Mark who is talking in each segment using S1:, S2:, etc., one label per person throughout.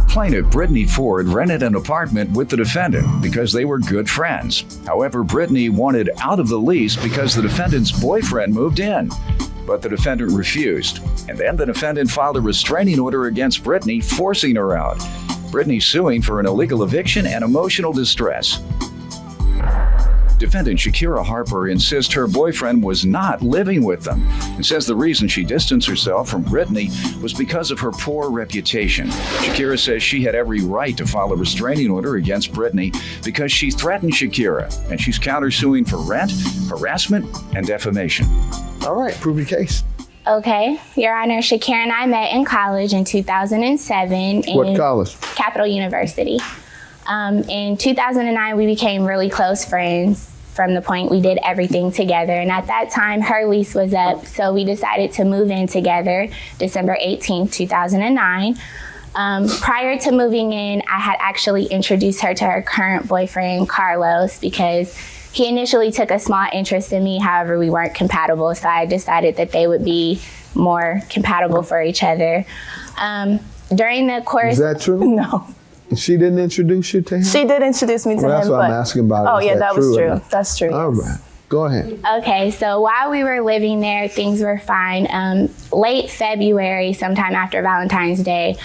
S1: Plaintiff Brittany Ford rented an apartment with the defendant because they were good friends. However, Brittany wanted out of the lease because the defendant's boyfriend moved in. But the defendant refused. And then the defendant filed a restraining order against Brittany, forcing her out. Brittany suing for an illegal eviction and emotional distress. Defendant Shakira Harper insists her boyfriend was not living with them and says the reason she distanced herself from Brittany was because of her poor reputation. Shakira says she had every right to file a restraining order against Brittany because she threatened Shakira, and she's countersuing for rent, harassment, and defamation.
S2: All right, prove your case.
S3: Okay, Your Honor, Shakira and I met in college in 2007.
S2: What college?
S3: Capital University. In 2009, we became really close friends from the point we did everything together. And at that time, her lease was up, so we decided to move in together December 18th, 2009. Prior to moving in, I had actually introduced her to her current boyfriend, Carlos, because he initially took a small interest in me. However, we weren't compatible, so I decided that they would be more compatible for each other. During the course—
S2: Is that true?
S3: No.
S2: She didn't introduce you to him?
S3: She did introduce me to him.
S2: That's what I'm asking about.
S3: Oh, yeah, that was true. That's true.
S2: All right. Go ahead.
S3: Okay, so while we were living there, things were fine. Late February, sometime after Valentine's Day,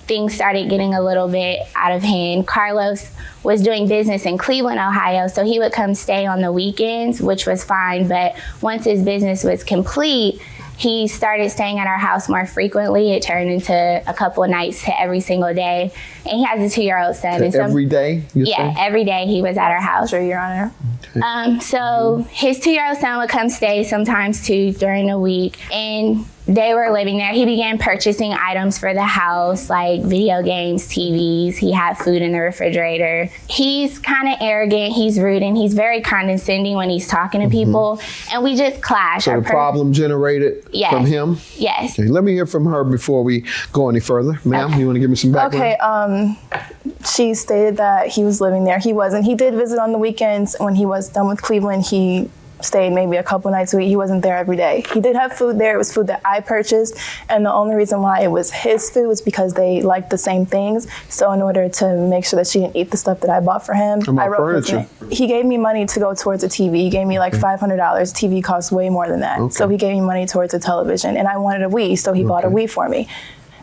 S3: things started getting a little bit out of hand. Carlos was doing business in Cleveland, Ohio, so he would come stay on the weekends, which was fine. But once his business was complete, he started staying at our house more frequently. It turned into a couple of nights to every single day. And he has a 2-year-old son. And
S2: every day?
S3: Yeah, every day he was at our house.
S4: Sure, Your Honor.
S2: Okay.
S3: So his 2-year-old son would come stay sometimes too during the week. And they were living there. He began purchasing items for the house, like video games, TVs. He had food in the refrigerator. He's kind of arrogant. He's rude, and he's very condescending when he's talking to people. And we just clash.
S2: So the problem generated from him?
S3: Yes.
S2: Okay, let me hear from her before we go any further. Ma'am, you want to give me some background?
S4: Okay, she stated that he was living there. He wasn't. He did visit on the weekends. When he was done with Cleveland, he stayed maybe a couple nights a week. He wasn't there every day. He did have food there. It was food that I purchased. And the only reason why it was his food was because they liked the same things. So in order to make sure that she didn't eat the stuff that I bought for him, I wrote his name. He gave me money to go towards a TV. He gave me like $500. TV costs way more than that. So he gave me money towards a television. And I wanted a Wii, so he bought a Wii for me.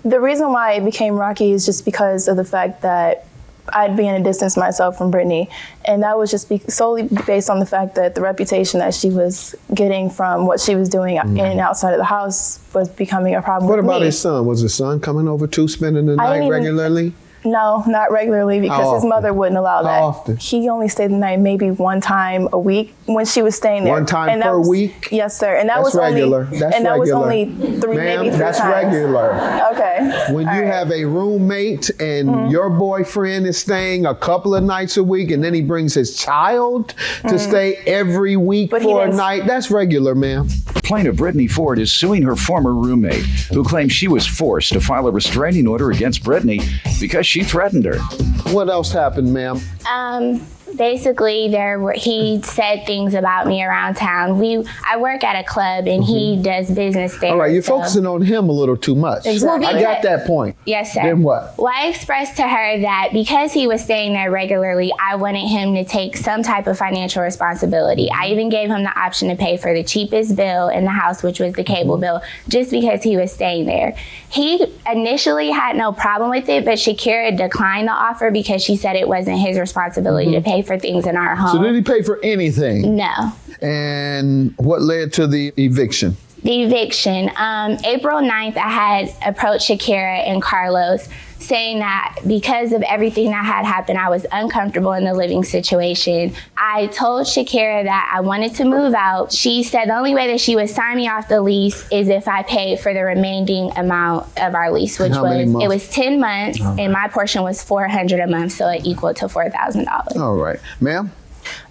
S4: The reason why it became rocky is just because of the fact that I'd be in a distance myself from Brittany. And that was just solely based on the fact that the reputation that she was getting from what she was doing in and outside of the house was becoming a problem with me.
S2: What about his son? Was his son coming over too, spending the night regularly?
S4: No, not regularly, because his mother wouldn't allow that.
S2: How often?
S4: He only stayed the night maybe one time a week when she was staying there.
S2: One time per week?
S4: Yes, sir. And that
S2: was
S4: regular.
S2: That's regular.
S4: Was only maybe three
S2: that's
S4: times.
S2: Regular.
S4: Okay.
S2: When you have a roommate and your boyfriend is staying a couple of nights a week, and then he brings his child to stay every week for a night, that's regular, ma'am.
S1: Plaintiff Brittany Ford is suing her former roommate, who claims she was forced to file a restraining order against Brittany because she threatened her.
S2: What else happened, ma'am?
S3: Basically, he said things about me around town. I work at a club, and he does business there.
S2: All right, you're focusing on him a little too much.
S4: Exactly.
S2: I got that point.
S3: Yes, sir.
S2: Then what?
S3: Well, I expressed to her that because he was staying there regularly, I wanted him to take some type of financial responsibility. I even gave him the option to pay for the cheapest bill in the house, which was the cable bill, just because he was staying there. He initially had no problem with it, but Shakira declined the offer because she said it wasn't his responsibility to pay for things in our home.
S2: So did he pay for anything?
S3: No.
S2: And what led to the eviction?
S3: The eviction. April 9th, I had approached Shakira and Carlos saying that because of everything that had happened, I was uncomfortable in the living situation. I told Shakira that I wanted to move out. She said the only way that she would sign me off the lease is if I paid for the remaining amount of our lease, which was 10 months, and my portion was $400 a month, so it equaled to $4,000.
S2: All right. Ma'am?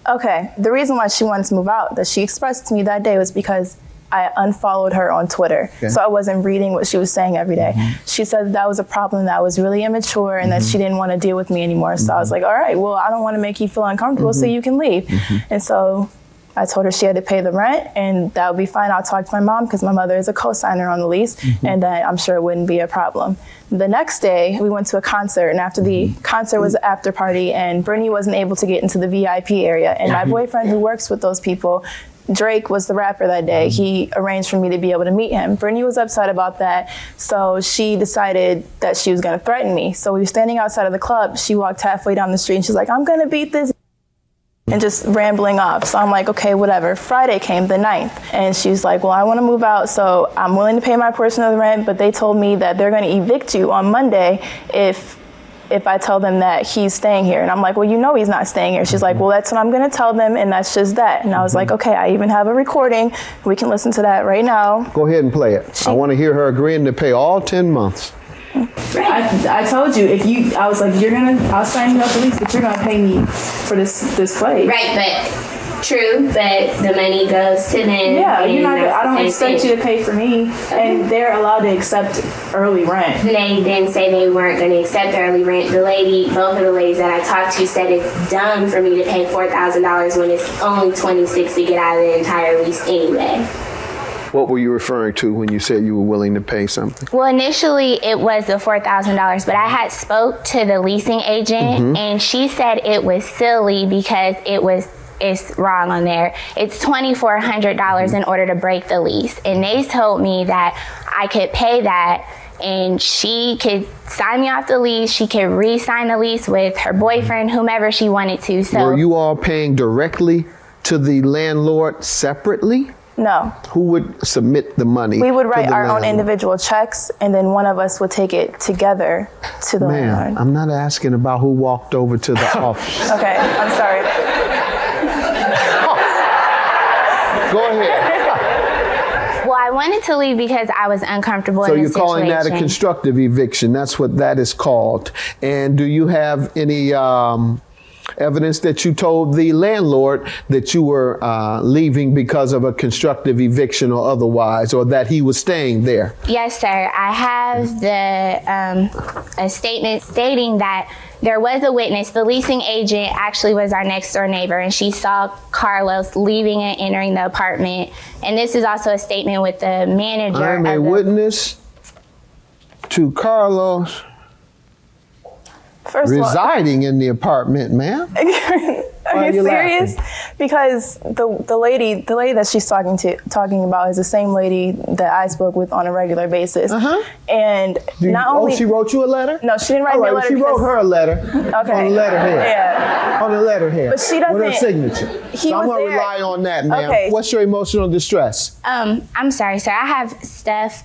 S4: Okay. The reason why she wanted to move out, that she expressed to me that day, was because I unfollowed her on Twitter. So I wasn't reading what she was saying every day. She said that was a problem, that was really immature, and that she didn't want to deal with me anymore. So I was like, all right, well, I don't want to make you feel uncomfortable, so you can leave. And so I told her she had to pay the rent, and that would be fine. I'll talk to my mom because my mother is a co-signer on the lease, and that I'm sure it wouldn't be a problem. The next day, we went to a concert, and after the concert was an after party, and Brittany wasn't able to get into the VIP area. And my boyfriend, who works with those people, Drake was the rapper that day. He arranged for me to be able to meet him. Brittany was upset about that, so she decided that she was going to threaten me. So we were standing outside of the club. She walked halfway down the street, and she's like, I'm going to beat this, and just rambling off. So I'm like, okay, whatever. Friday came, the 9th, and she was like, well, I want to move out, so I'm willing to pay my portion of the rent, but they told me that they're going to evict you on Monday if I tell them that he's staying here. And I'm like, well, you know he's not staying here. She's like, well, that's what I'm going to tell them, and that's just that. And I was like, okay, I even have a recording. We can listen to that right now.
S2: Go ahead and play it. I want to hear her agreeing to pay all 10 months.
S4: I told you, I was like, I'll sign you up the lease, but you're going to pay me for this place.
S3: Right, but true, but the money goes to them.
S4: Yeah, I don't expect you to pay for me, and they're allowed to accept early rent.
S3: They didn't say they weren't going to accept early rent. Both of the ladies that I talked to said it's dumb for me to pay $4,000 when it's only $26,000 to get out of the entire lease anyway.
S2: What were you referring to when you said you were willing to pay something?
S3: Well, initially it was the $4,000, but I had spoke to the leasing agent, and she said it was silly because it's wrong on there. It's $2,400 in order to break the lease. And they told me that I could pay that and she could sign me off the lease. She could re-sign the lease with her boyfriend, whomever she wanted to. So
S2: were you all paying directly to the landlord separately?
S4: No.
S2: Who would submit the money?
S4: We would write our
S2: landlord?
S4: own individual checks, and then one of us would take it together to the landlord.
S2: I'm not asking about who walked over to the office.
S4: Okay, I'm sorry.
S2: Go ahead.
S3: Well, I wanted to leave because I was uncomfortable in the situation.
S2: So you're calling that a constructive eviction. That's what that is called. And do you have any evidence that you told the landlord that you were leaving because of a constructive eviction or otherwise, or that he was staying there?
S3: Yes, sir. I have a statement stating that there was a witness. The leasing agent actually was our next door neighbor, and she saw Carlos leaving and entering the apartment. And this is also a statement with the manager.
S2: I'm a witness to Carlos residing in the apartment, ma'am.
S4: Are you serious? Because the lady that she's talking about is the same lady that I spoke with on a regular basis. And
S2: she wrote you a letter?
S4: No, she didn't write me a letter.
S2: She wrote her a letter.
S4: Okay.
S2: On the letterhead.
S4: Yeah.
S2: On the letterhead.
S4: But she doesn't.
S2: With her signature. So I'm gonna rely on that, ma'am.
S4: Okay.
S2: What's your emotional distress?
S3: I'm sorry, sir. I have stuff.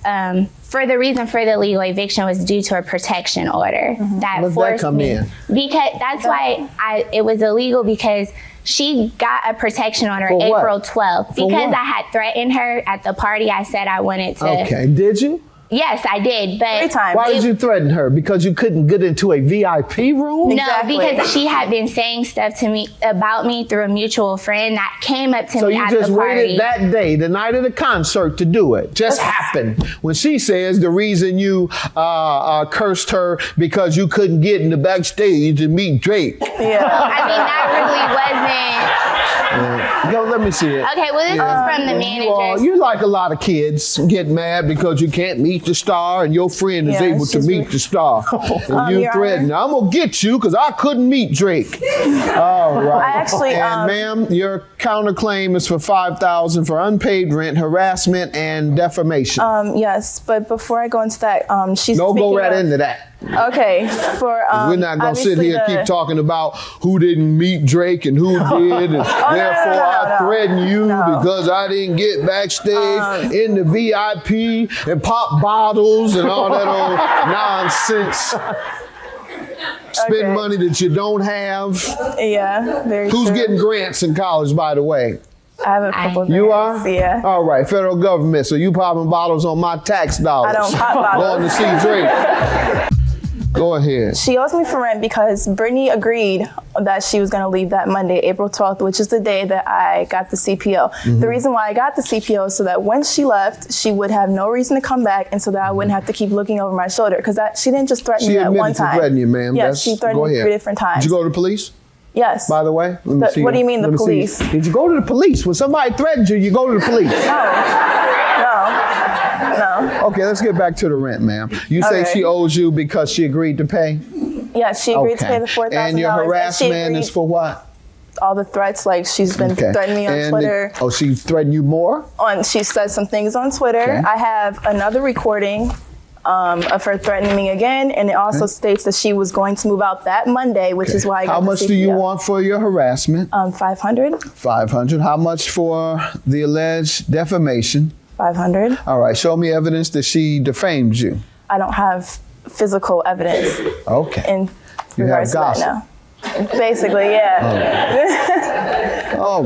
S3: For the reason for the legal eviction was due to a protection order that
S2: When did
S3: forced
S2: that come
S3: me.
S2: in?
S3: Because that's why it was illegal, because she got a protection order
S2: For what?
S3: April 12th.
S2: For
S3: Because
S2: what?
S3: I had threatened her at the party. I said I wanted to.
S2: Okay, did you?
S3: Yes, I did. But
S4: 3 times.
S2: Why did you threaten her? Because you couldn't get into a VIP room?
S4: Exactly.
S3: No, because she had been saying stuff to me about me through a mutual friend that came up to
S2: So
S3: me
S2: you
S3: at
S2: just
S3: the party.
S2: waited that day, the night of the concert, to do it. Just happened. When she says the reason you cursed her because you couldn't get in the backstage to meet Drake.
S4: Yeah.
S3: I mean, that really wasn't.
S2: Yo, let me see it.
S3: Okay, well, this is from the manager.
S2: You like a lot of kids get mad because you can't meet the star and your friend is able to meet the star. And you
S4: Your
S2: threaten, I'm going to get you because I couldn't meet Drake. All right.
S4: I actually,
S2: and ma'am, your counterclaim is for $5,000 for unpaid rent, harassment, and defamation.
S4: Yes, but before I go into that, she's
S2: Don't go
S4: speaking
S2: right
S4: of-
S2: into that.
S4: Okay,
S2: We're not going to sit here and keep talking about who didn't meet Drake and who did, and therefore I threaten you because I didn't get backstage in the VIP and pop bottles and all that old nonsense. Spend money that you don't have.
S4: Yeah, very
S2: Who's
S4: true.
S2: getting grants in college, by the way?
S4: I have a couple of
S2: You
S4: grants,
S2: are?
S4: Yeah.
S2: All right, federal government. So you popping bottles on my tax dollars.
S4: I don't pop bottles.
S2: Going to see Drake. Go ahead.
S4: She owes me for rent because Brittany agreed that she was going to leave that Monday, April 12th, which is the day that I got the CPO. The reason why I got the CPO is so that when she left, she would have no reason to come back, and so that I wouldn't have to keep looking over my shoulder, because she didn't just threaten me at one time.
S2: She admitted to threatening you, ma'am.
S4: Yes, she threatened me 3 different times.
S2: Did you go to the police?
S4: Yes.
S2: By the way, let me see.
S4: What do you mean, the
S2: Let me see.
S4: police?
S2: Did you go to the police? When somebody threatened you, you go to the police.
S4: No.
S2: Okay, let's get back to the rent, ma'am. You say
S4: Okay.
S2: she owes you because she agreed to pay?
S4: Yes, she agreed to pay the $4,000.
S2: And your harassment is for what?
S4: All the threats, like she's been threatening me on Twitter.
S2: She threatened you more?
S4: She said some things on Twitter.
S2: Okay.
S4: I have another recording of her threatening me again, and it also states that she was going to move out that Monday, which is why I got
S2: How
S4: the
S2: much do
S4: CPO.
S2: you want for your harassment?
S4: 500.
S2: 500. How much for the alleged defamation?
S4: 500.
S2: All right, show me evidence that she defamed you.
S4: I don't have physical evidence
S2: Okay.
S4: in
S2: You have
S4: regards to that
S2: gossip.
S4: now. Basically, yeah.
S2: Oh,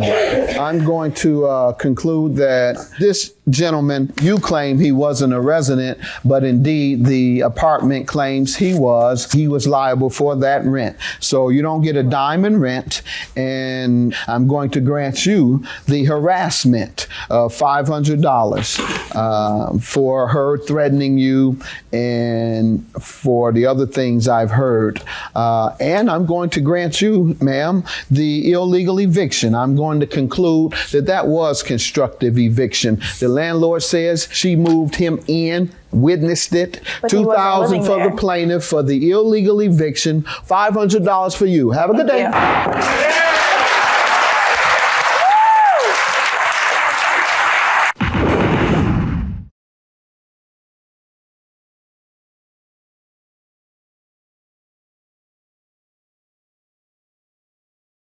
S2: I'm going to conclude that this gentleman, you claim he wasn't a resident, but indeed the apartment claims he was. He was liable for that rent. So you don't get a dime in rent, and I'm going to grant you the harassment of $500 for her threatening you and for the other things I've heard. And I'm going to grant you, ma'am, the illegal eviction. I'm going to conclude that that was constructive eviction. The landlord says she moved him in, witnessed it.
S4: But he wasn't
S2: $2,000
S4: living
S2: for the
S4: there.
S2: plaintiff for the illegal eviction. $500 for you. Have a good day.
S4: Yeah.